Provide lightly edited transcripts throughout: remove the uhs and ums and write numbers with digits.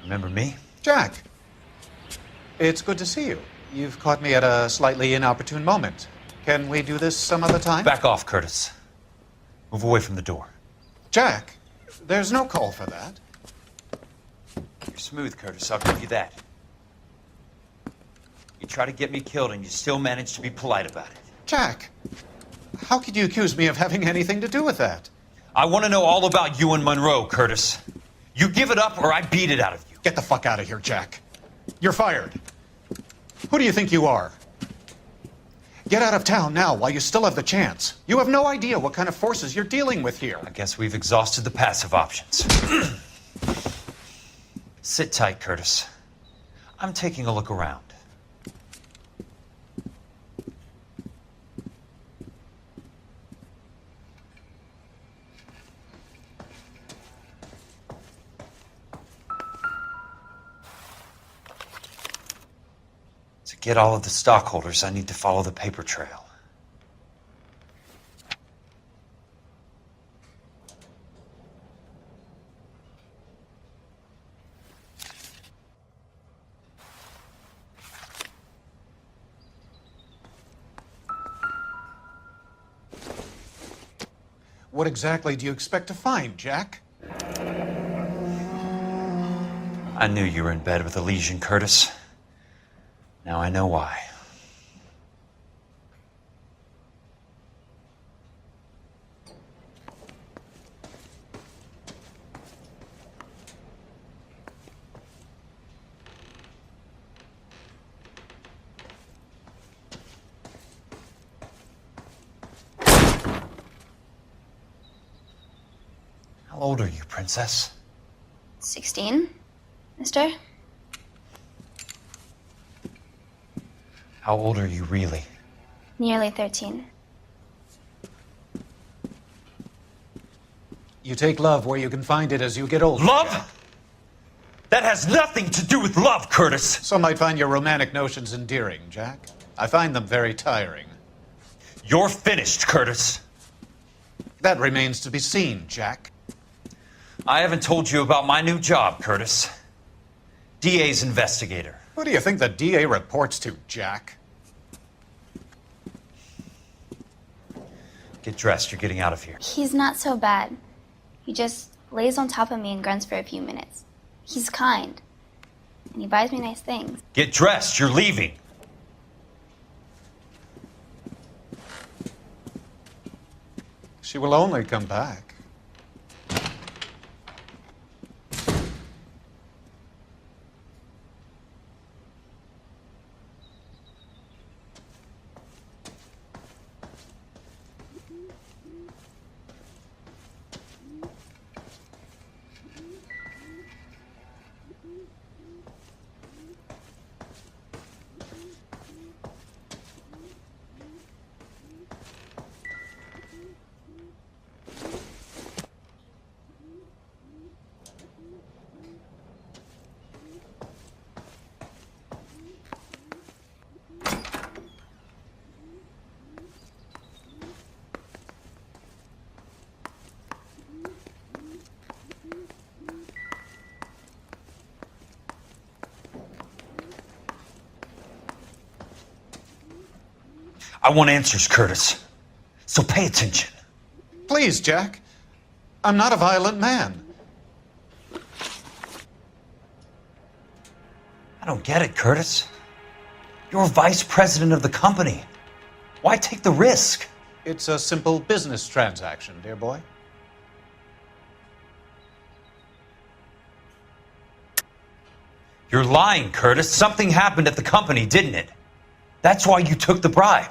Remember me? Jack, it's good to see you. You've caught me at a slightly inopportune moment. Can we do this some other time? Back off, Curtis. Move away from the door. Jack, there's no call for that. You're smooth, Curtis, I'll give you that. You try to get me killed and you still manage to be polite about it. Jack, how could you accuse me of having anything to do with that? I want to know all about you and Monroe, Curtis. You give it up or I beat it out of you. Get the fuck out of here, Jack. You're fired. Who do you think you are? Get out of town now while you still have the chance. You have no idea what kind of forces you're dealing with here. I guess we've exhausted the passive options. Sit tight, Curtis. I'm taking a look around. To get all of the stockholders, I need to follow the paper trail. What exactly do you expect to find, Jack? I knew you were in bed with a lesion, Curtis. Now I know why. How old are you, Princess? 16, mister? How old are you really? Nearly 13. You take love where you can find it as you get older. Love? Jack. That has nothing to do with love, Curtis! Some might find your romantic notions endearing, Jack. I find them very tiring. You're finished, Curtis. That remains to be seen, Jack. I haven't told you about my new job, Curtis. DA's investigator. Who do you think the DA reports to, Jack? Get dressed, you're getting out of here. He's not so bad. He just lays on top of me and grunts for a few minutes. He's kind. And he buys me nice things. Get dressed, you're leaving. She will only come back. I want answers, Curtis. So pay attention. Please, Jack. I'm not a violent man. I don't get it, Curtis. You're vice president of the company. Why take the risk? It's a simple business transaction, dear boy. You're lying, Curtis. Something happened at the company, didn't it? That's why you took the bribe.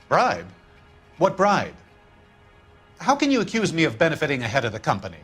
Bribe? What bribe? How can you accuse me of benefiting ahead of the company?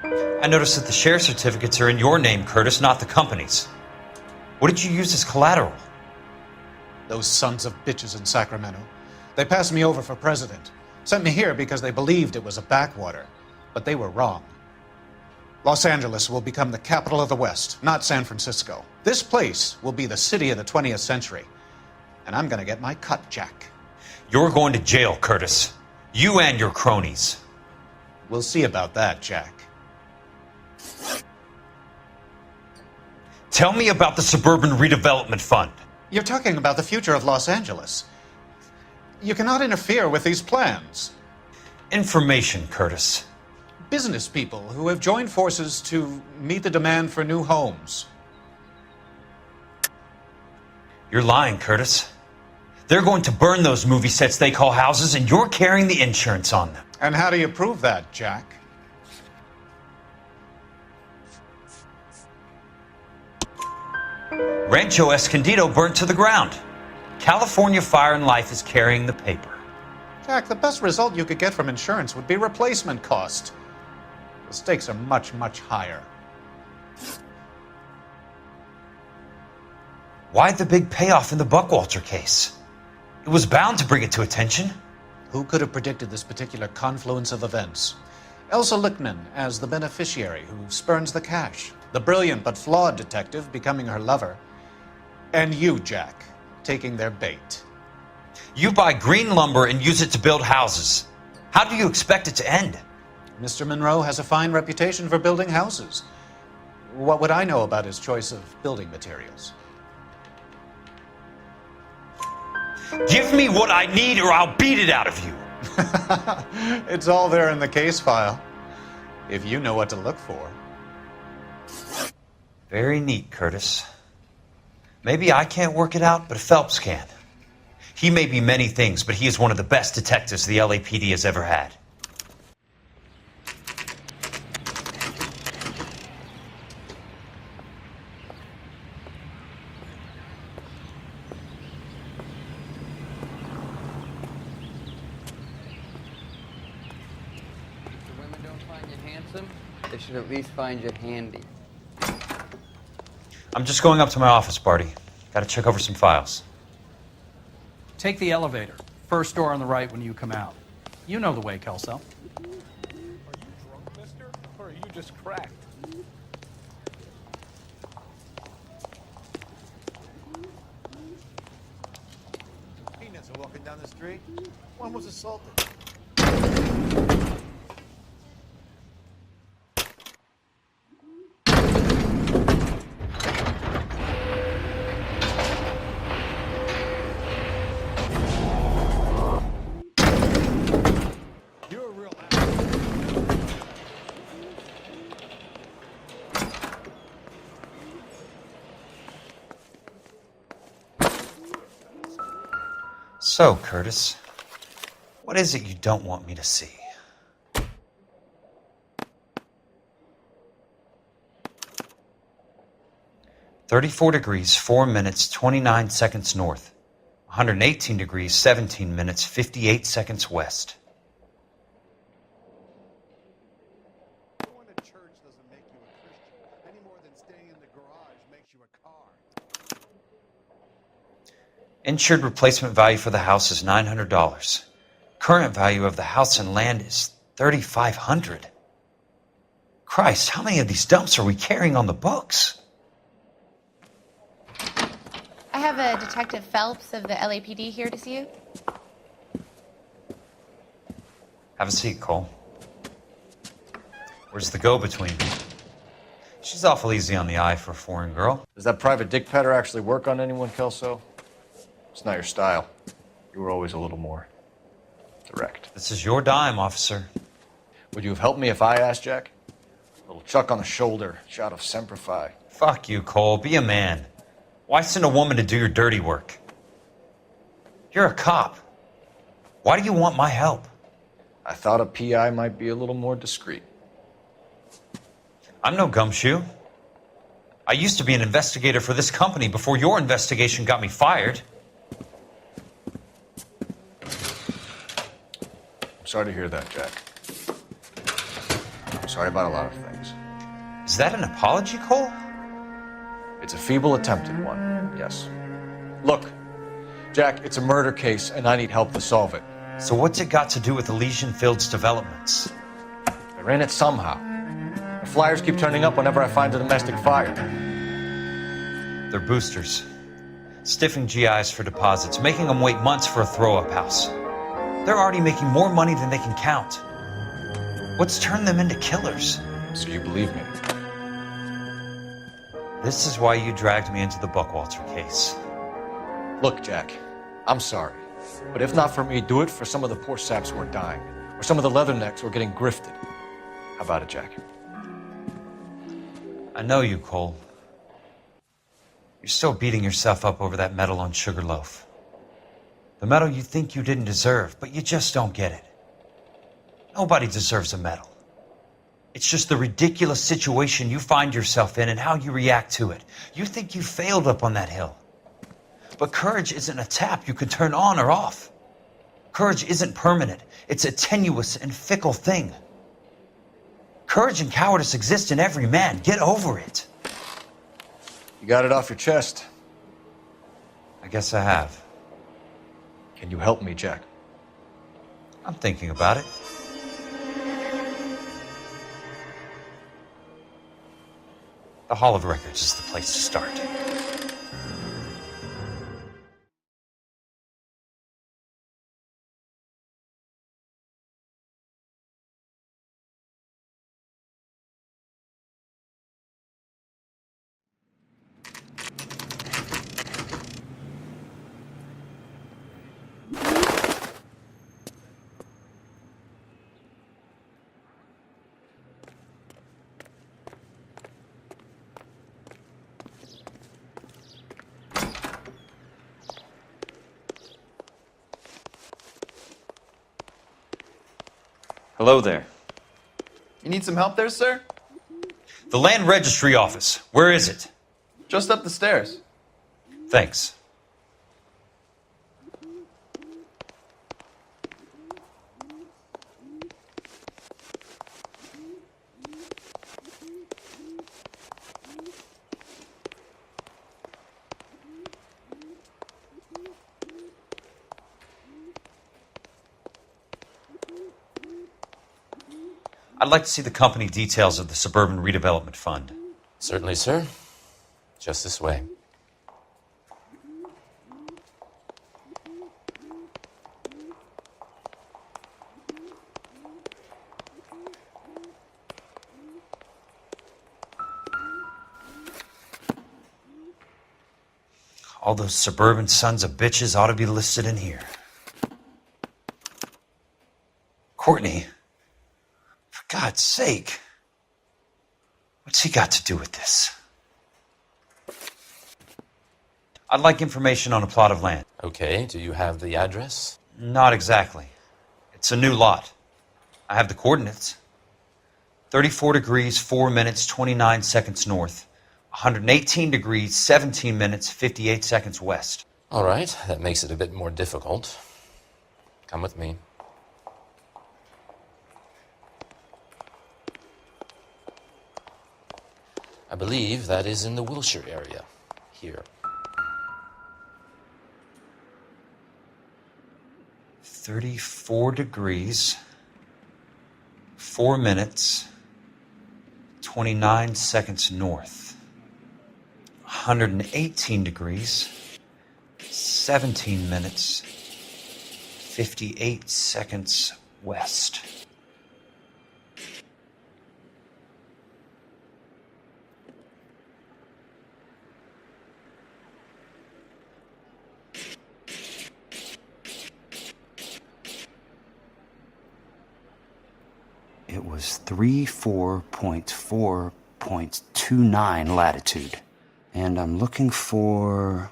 I noticed that the share certificates are in your name, Curtis, not the company's. What did you use as collateral? Those sons of bitches in Sacramento. They passed me over for president. Sent me here because they believed it was a backwater. But they were wrong. Los Angeles will become the capital of the West, not San Francisco. This place will be the city of the 20th century. And I'm gonna get my cut, Jack. You're going to jail, Curtis. You and your cronies. We'll see about that, Jack. Tell me about the Suburban Redevelopment Fund. You're talking about the future of Los Angeles. You cannot interfere with these plans. Information, Curtis. Business people who have joined forces to meet the demand for new homes. You're lying, Curtis. They're going to burn those movie sets they call houses, and you're carrying the insurance on them. And how do you prove that, Jack? Rancho Escondido burnt to the ground. California Fire and Life is carrying the paper. Jack, the best result you could get from insurance would be replacement cost. The stakes are much, much higher. Why the big payoff in the Buckwalter case? It was bound to bring it to attention. Who could have predicted this particular confluence of events? Elsa Lichtman as the beneficiary who spurns the cash. The brilliant but flawed detective becoming her lover. And you, Jack, taking their bait. You buy green lumber and use it to build houses. How do you expect it to end? Mr. Monroe has a fine reputation for building houses. What would I know about his choice of building materials? Give me what I need or I'll beat it out of you. It's all there in the case file, if you know what to look for. Very neat, Curtis. Maybe I can't work it out, but Phelps can. He may be many things, but he is one of the best detectives the LAPD has ever had. If the women don't find you handsome, they should at least find you handy. I'm just going up to my office, Barty. Gotta check over some files. Take the elevator. First door on the right when you come out. You know the way, Kelso. Are you drunk, mister? Or are you just cracked? Peanuts are walking down the street. One was assaulted. You're a real asshole. So, Curtis, what is it you don't want me to see? "34 degrees, 4 minutes, 29 seconds north. 118 degrees, 17 minutes, 58 seconds west." Going to church doesn't make you a Christian any more than staying in the garage makes you a car. Insured replacement value for the house is $900. Current value of the house and land is $3,500. Christ, how many of these dumps are we carrying on the books? I have a Detective Phelps of the LAPD here to see you. Have a seat, Cole. Where's the go-between? She's awful easy on the eye for a foreign girl. Does that private dick patter actually work on anyone, Kelso? It's not your style. You were always a little more direct. This is your dime, officer. Would you have helped me if I asked, Jack? A little chuck on the shoulder, shot of Semper Fi. Fuck you, Cole. Be a man. Why send a woman to do your dirty work? You're a cop. Why do you want my help? I thought a PI might be a little more discreet. I'm no gumshoe. I used to be an investigator for this company before your investigation got me fired. I'm sorry to hear that, Jack. I'm sorry about a lot of things. Is that an apology, Cole? It's a feeble attempt at one, yes. Look, Jack, it's a murder case, and I need help to solve it. So what's it got to do with Elysian Fields developments? They're in it somehow. The flyers keep turning up whenever I find a domestic fire. They're boosters. Stiffing GIs for deposits, making them wait months for a throw-up house. They're already making more money than they can count. What's turned them into killers? So you believe me? This is why you dragged me into the Buckwalter case. Look, Jack, I'm sorry. But if not for me, do it for some of the poor saps who are dying. Or some of the leathernecks who are getting grifted. How about it, Jack? I know you, Cole. You're still beating yourself up over that medal on Sugarloaf. The medal you think you didn't deserve, but you just don't get it. Nobody deserves a medal. It's just the ridiculous situation you find yourself in and how you react to it. You think you failed up on that hill. But courage isn't a tap you can turn on or off. Courage isn't permanent. It's a tenuous and fickle thing. Courage and cowardice exist in every man. Get over it. You got it off your chest. I guess I have. Can you help me, Jack? I'm thinking about it. The Hall of Records is the place to start. Hello there. You need some help there, sir? The Land Registry Office. Where is it? Just up the stairs. Thanks. I'd like to see the company details of the Suburban Redevelopment Fund. Certainly, sir. Just this way. All those suburban sons of bitches ought to be listed in here. Courtney, for God's sake, what's he got to do with this? I'd like information on a plot of land. Okay, do you have the address? Not exactly. It's a new lot. I have the coordinates. 34 degrees, 4 minutes, 29 seconds north. 118 degrees, 17 minutes, 58 seconds west. All right, that makes it a bit more difficult. Come with me. I believe that is in the Wilshire area. Here. 34 degrees, 4 minutes, 29 seconds north. 118 degrees, 17 minutes, 58 seconds west. It was 34.4.29 latitude. And I'm looking for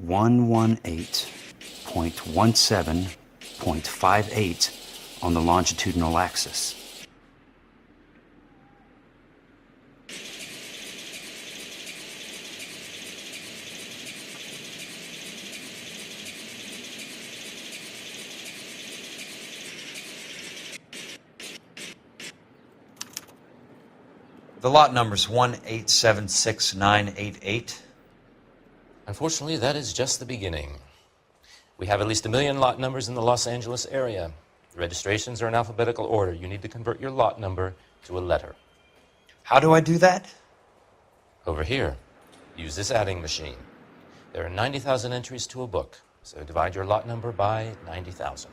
118.17.58 on the longitudinal axis. The lot number's 1876988. Unfortunately, that is just the beginning. We have at least 1 million lot numbers in the Los Angeles area. The registrations are in alphabetical order. You need to convert your lot number to a letter. How do I do that? Over here, use this adding machine. There are 90,000 entries to a book, so divide your lot number by 90,000.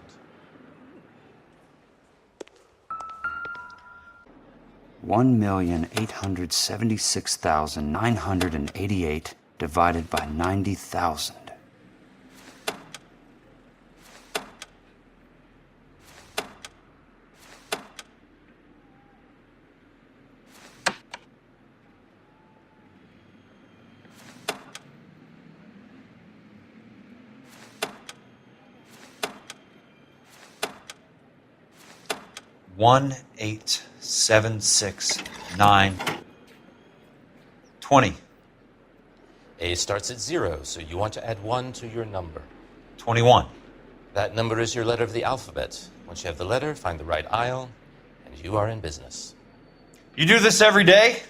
1,876,988 divided by 90,000. One, 8, 7, 6, 9, 20. A starts at 0, so you want to add 1 to your number. 21. That number is your letter of the alphabet. Once you have the letter, find the right aisle, and you are in business. You do this every day?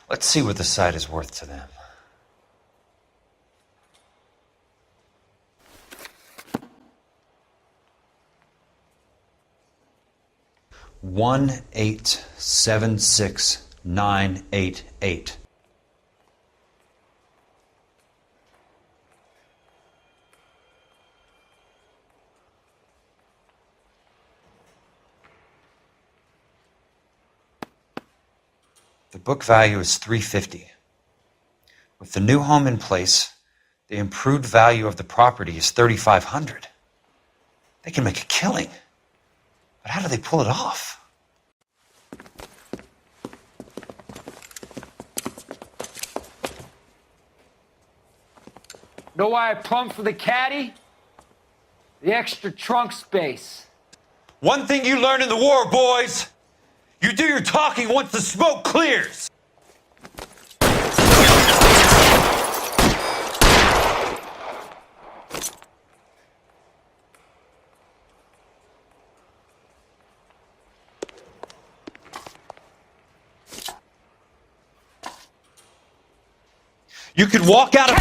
Let's see what the site is worth to them. $1,876,988. The book value is $350. With the new home in place, the improved value of the property is $3,500. They can make a killing. But how do they pull it off? Know why I plumbed for the caddy? The extra trunk space. One thing you learn in the war, boys. You do your talking once the smoke clears. You could walk out of...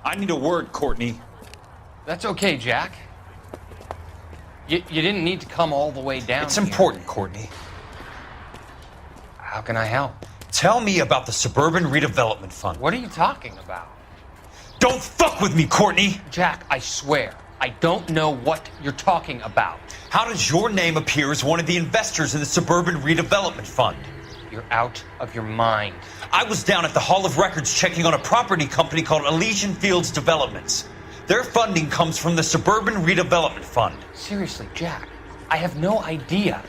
I need a word, Courtney. That's okay, Jack. You didn't need to come all the way down. It's here. important, Courtney. How can I help? Tell me about the Suburban Redevelopment Fund. What are you talking about? Don't fuck with me, Courtney! Jack, I swear, I don't know what you're talking about. How does your name appear as one of the investors in the Suburban Redevelopment Fund? You're out of your mind. I was down at the Hall of Records checking on a property company called Elysian Fields Developments. Their funding comes from the Suburban Redevelopment Fund. Seriously, Jack, I have no idea.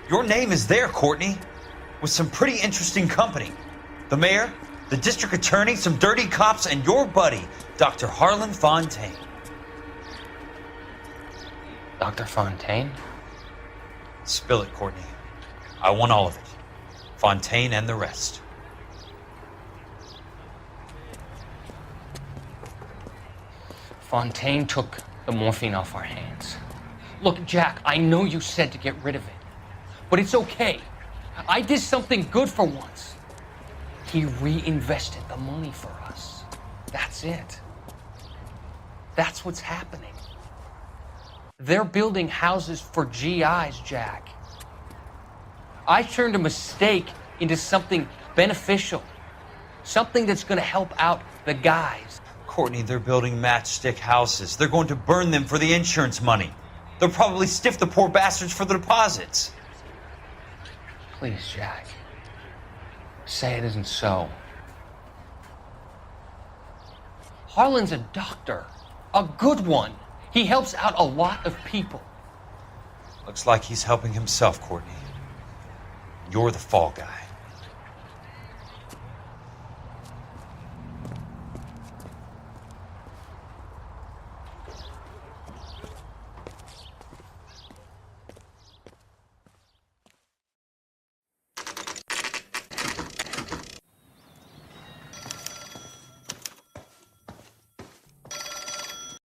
Your name is there, Courtney, with some pretty interesting company. The mayor, the district attorney, some dirty cops, and your buddy, Dr. Harlan Fontaine. Dr. Fontaine? Spill it, Courtney. I want all of it. Fontaine and the rest. Fontaine took the morphine off our hands. Look, Jack, I know you said to get rid of it, but it's okay. I did something good for once. He reinvested the money for us. That's it. That's what's happening. They're building houses for GIs, Jack. I turned a mistake into something beneficial. Something that's going to help out the guys. Courtney, they're building matchstick houses. They're going to burn them for the insurance money. They'll probably stiff the poor bastards for the deposits. Please, Jack. Say it isn't so. Harlan's a doctor. A good one. He helps out a lot of people. Looks like he's helping himself, Courtney. You're the fall guy.